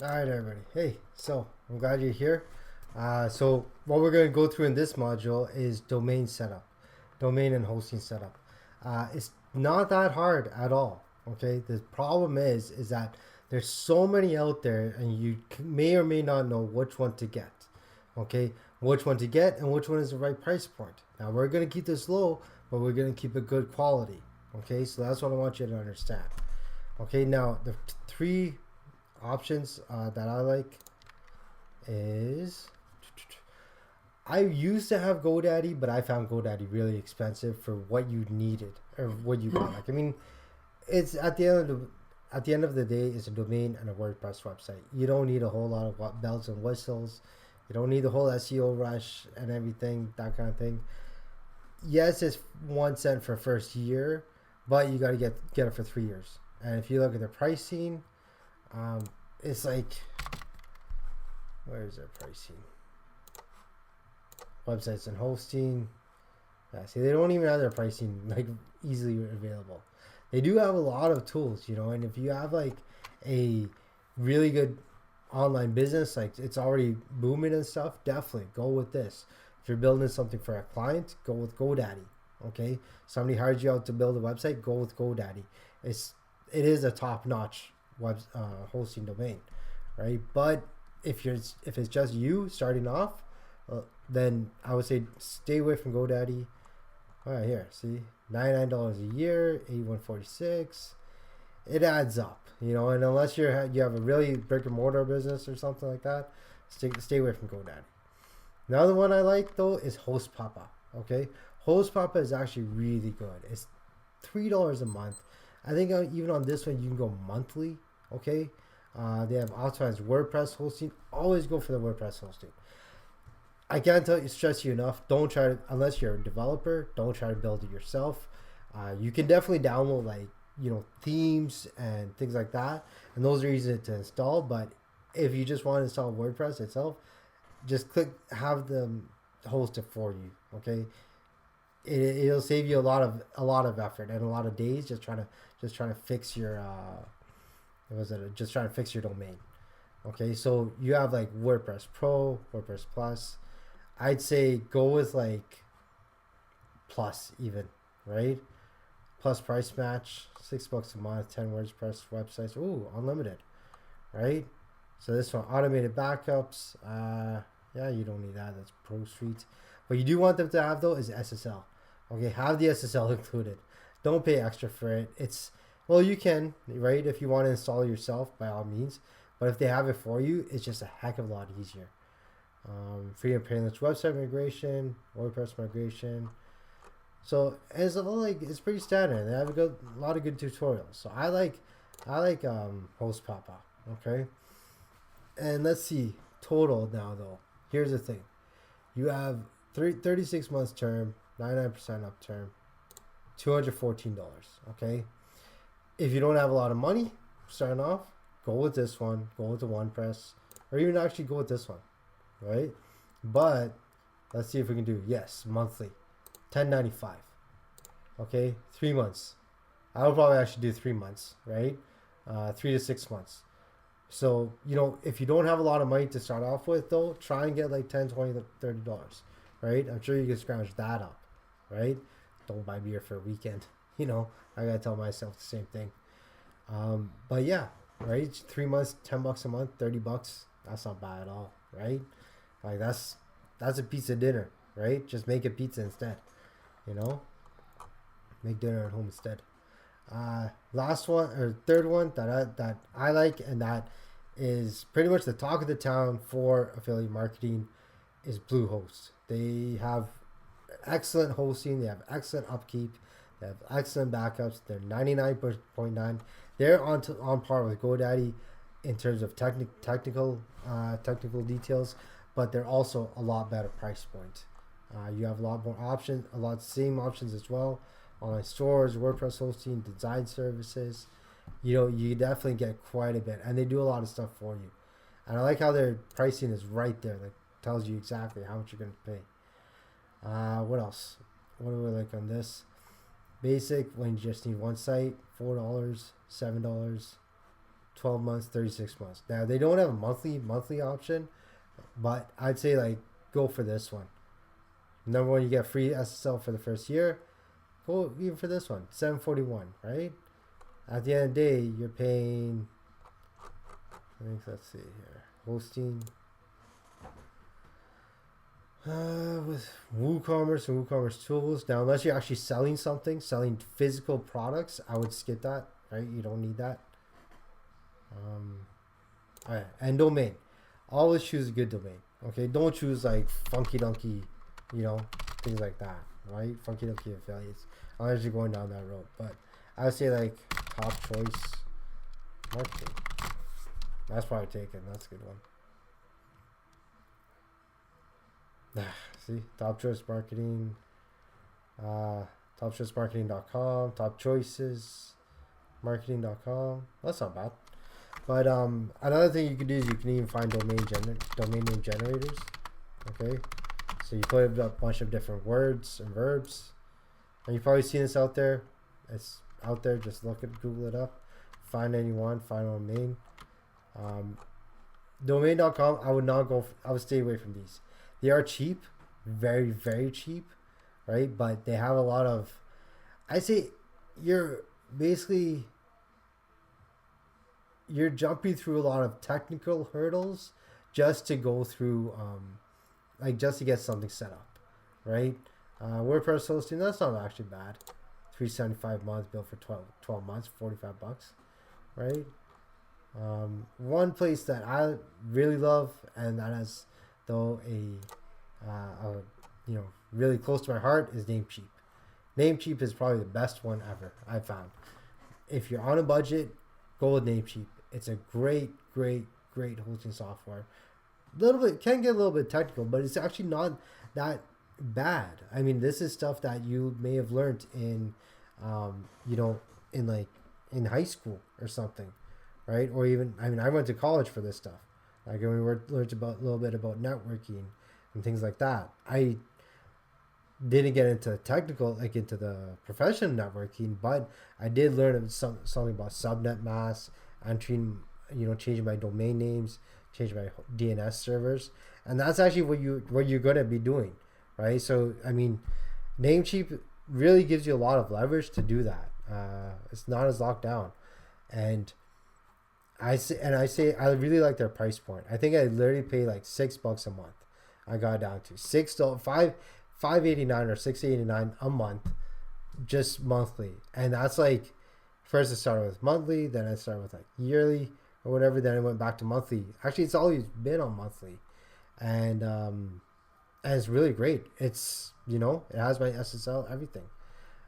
All right, everybody. Hey, so I'm glad you're here. So what we're going to go through in this module is domain setup, domain and hosting setup. It's not that hard at all. Okay. The problem is that there's so many out there, and you may or may not know which one to get. Okay, which one to get and which one is the right price point. Now we're going to keep this low, but we're going to keep it good quality. Okay, so that's what I want you to understand. Okay, now the three options that I like is I used to have GoDaddy, but I found GoDaddy really expensive for what you needed or what you got. Like, I mean, it's at the end of the day, it's a domain and a WordPress website. You don't need a whole lot of bells and whistles. You don't need the whole SEO rush and everything, that kind of thing. Yes, it's 1 cent for first year, but you got to get it for 3 years. And if you look at the pricing, um, it's like, where is their pricing? Websites and hosting. Yeah, see, they don't even have their pricing like easily available. They do have a lot of tools, and if you have like a really good online business, like it's already booming and stuff, definitely go with this. If you're building something for a client, go with GoDaddy. Okay, somebody hired you out to build a website, go with GoDaddy. It is a top notch hosting domain, right? But if it's just you starting off, then I would say stay away from GoDaddy. All right, here, see, $99 a year, 81.46. It adds up, and unless you have a really brick and mortar business or something like that, stay away from GoDaddy. Another one I like though is HostPapa. Okay, HostPapa is actually really good. It's $3 a month. I think even on this one you can go monthly. Okay, they have optimized WordPress hosting. Always go for the WordPress hosting. I can't stress you enough. Don't try to, unless you're a developer, don't try to build it yourself. You can definitely download like themes and things like that, and those are easy to install. But if you just want to install WordPress itself, just have them host it for you. Okay, it'll save you a lot of effort and a lot of days just trying to fix your just trying to fix your domain. Okay, so you have like WordPress Pro, WordPress Plus. I'd say go with like plus even, right? Plus price match, $6 a month, 10 WordPress websites. Ooh, unlimited, right? So this one, automated backups. Yeah, you don't need that. That's Pro Suite. What you do want them to have though is SSL. Okay, have the SSL included. Don't pay extra for it. You can, right? If you want to install it yourself, by all means. But if they have it for you, it's just a heck of a lot easier. Free and painless website migration, WordPress migration. So it's pretty standard. They have a lot of good tutorials. So I like HostPapa. Okay, and let's see total now though. Here's the thing: you have 36 months term, 99% up term, $214. Okay, if you don't have a lot of money starting off, go with this one. Go with the OnePress, or even actually go with this one, right? But let's see if we can do yes monthly, 1095. Okay, 3 months. I would probably actually do 3 months, right? 3 to 6 months. So if you don't have a lot of money to start off with, though, try and get like 10, 20, $30, right? I'm sure you can scrounge that up, right? Don't buy beer for a weekend. I gotta tell myself the same thing. But yeah, right? 3 months, $10 a month, $30. That's not bad at all, right? Like that's a pizza dinner, right? Just make a pizza instead. You know, make dinner at home instead. Last one or third one that I like, and that is pretty much the talk of the town for affiliate marketing, is Bluehost. They have excellent hosting. They have excellent upkeep. They have excellent backups. They're 99.9. They're on par with GoDaddy in terms of technical details, but they're also a lot better price point. You have a lot more options, a lot same options as well. Online stores, WordPress hosting, design services. You definitely get quite a bit, and they do a lot of stuff for you. And I like how their pricing is right there, like tells you exactly how much you're going to pay. What else? What do we like on this? Basic, when you just need one site, $4, $7. 12 months, 36 months. Now they don't have a monthly option, but I'd say like go for this one. Number one, you get free SSL for the first year. Go even for this one, $741, right? At the end of the day, you're paying. Let's see here, hosting. With WooCommerce and WooCommerce tools. Now, unless you're actually selling something, selling physical products, I would skip that. Right? You don't need that. All right, and domain. Always choose a good domain. Okay, don't choose like funky dunky, things like that. Right? Funky dunky affiliates. Unless you're going down that road. But I would say like Top Choice Marketing. That's probably taken. That's a good one. See, Top Choice Marketing, topchoicemarketing.com, Top Choices Marketing.com. That's not bad. But another thing you can do is you can even find domain name generators. Okay, so you put a bunch of different words and verbs, and you've probably seen this out there. It's out there. Just Google it up, find any one, find one domain. Domain.com. I would not go. I would stay away from these. They are cheap, very, very cheap, right? But they have a lot of, I say you're jumping through a lot of technical hurdles just to go through, just to get something set up, right? WordPress hosting, that's not actually bad. $375 a month, built for 12 months, $45, right? One place that I really love, and that has though really close to my heart, is Namecheap. Namecheap is probably the best one ever I've found. If you're on a budget, go with Namecheap. It's a great hosting software. Can get a little bit technical, but it's actually not that bad. I mean, this is stuff that you may have learned in in high school or something, right? Or even, I went to college for this stuff. Like when we learned a little bit about networking and things like that. I didn't get into technical, like into the professional networking, but I did learn something about subnet masks, entering, changing my domain names, changing my DNS servers, and that's actually what you're going to be doing, right? So Namecheap really gives you a lot of leverage to do that. It's not as locked down, and I say I really like their price point. I think I literally pay like $6 a month. I got down to $5.89 or $6.89 a month, just monthly. And that's like, first I started with monthly, then I started with like yearly or whatever. Then I went back to monthly. Actually, it's always been on monthly, and it's really great. It's it has my SSL, everything.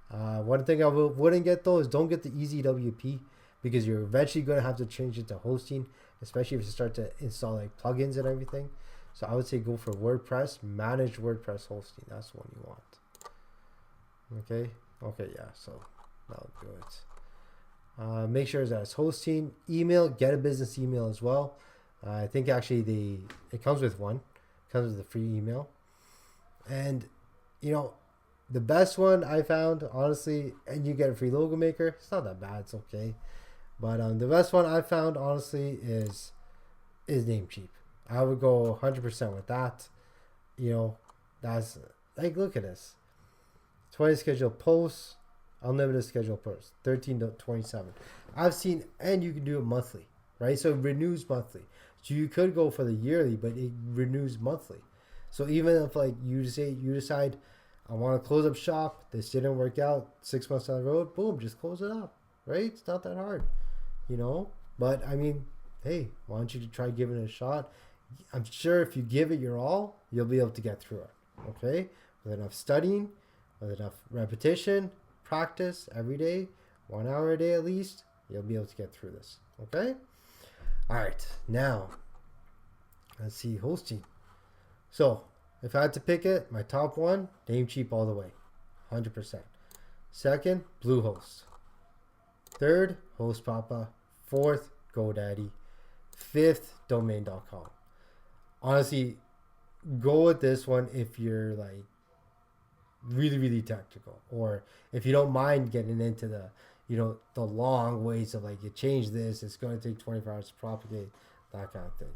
One thing I wouldn't get though is don't get the EasyWP, because you're eventually going to have to change it to hosting, especially if you start to install like plugins and everything. So I would say go for WordPress, managed WordPress hosting. That's the one you want. Okay, yeah, so that'll do it. Make sure that it's hosting. Email, get a business email as well. I think actually it comes with one. It comes with a free email. And, the best one I found, honestly, and you get a free logo maker. It's not that bad. It's okay. But the best one I found, honestly, is Namecheap. I would go 100% with that. That's like, look at this. 20 scheduled posts, unlimited scheduled posts, 13 to 27. I've seen, and you can do it monthly, right? So it renews monthly. So you could go for the yearly, but it renews monthly. So even if like you decide, I want to close up shop, this didn't work out, 6 months down the road, boom, just close it up, right? It's not that hard. But hey, why don't you try giving it a shot? I'm sure if you give it your all, you'll be able to get through it. Okay, with enough studying, with enough repetition, practice every day, 1 hour a day at least, you'll be able to get through this. Okay, all right, now let's see hosting. So if I had to pick it, my top one, Namecheap all the way, 100%. Second, Bluehost. Third, HostPapa. Fourth, GoDaddy. Fifth, Domain.com. Honestly, go with this one if you're like really, really technical, or if you don't mind getting into the the long ways of like you change this, it's going to take 24 hours to propagate, that kind of thing.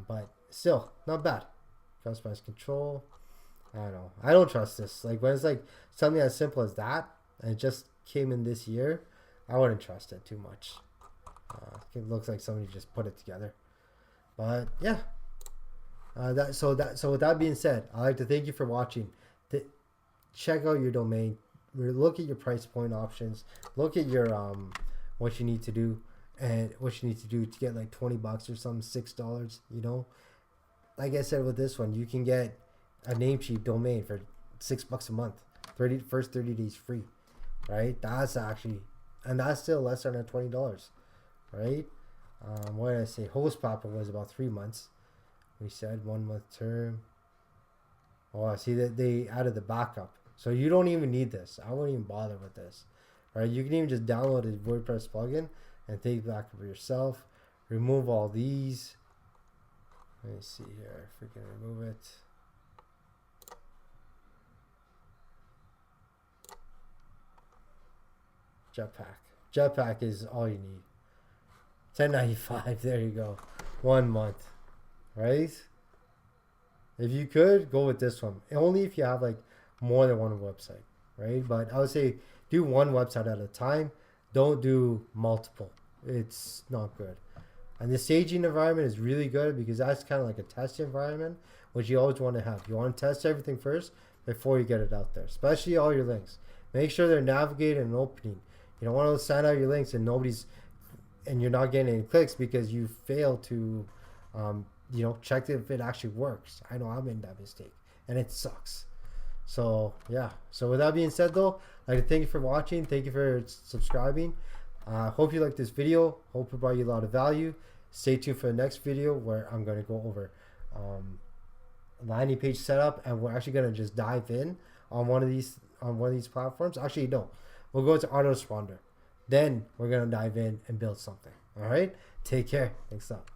But still, not bad. Customized control. I don't know. I don't trust this. Like when it's like something as simple as that, and it just came in this year, I wouldn't trust it too much. It looks like somebody just put it together. But yeah. So with that being said, I'd like to thank you for watching. Check out your domain. Look at your price point options. Look at your what you need to do and what you need to do to get like $20 or something, $6. Like I said with this one, you can get a Namecheap domain for $6 a month. First 30 days free, right? That's still less than $20, right? What did I say? Hostpapa was about 3 months. We said 1 month term. Oh, I see that they added the backup. So you don't even need this. I wouldn't even bother with this. Right? You can even just download a WordPress plugin and take backup for yourself. Remove all these. Let me see here if we can remove it. Jetpack is all you need. $10.95. There you go. 1 month. Right? If you could, go with this one. Only if you have like more than one website, right? But I would say do one website at a time. Don't do multiple. It's not good. And the staging environment is really good because that's kind of like a test environment, which you always want to have. You want to test everything first before you get it out there, especially all your links. Make sure they're navigated and opening. You don't want to sign out your links and you're not getting any clicks because you failed to check if it actually works. I know I made that mistake and it sucks. So yeah. So with that being said though, I'd like to thank you for watching. Thank you for subscribing. Hope you liked this video. Hope it brought you a lot of value. Stay tuned for the next video where I'm going to go over landing page setup, and we're actually going to just dive in on one of these platforms. Actually, no. We'll go to autoresponder. Then we're going to dive in and build something. All right? Take care. Thanks a lot.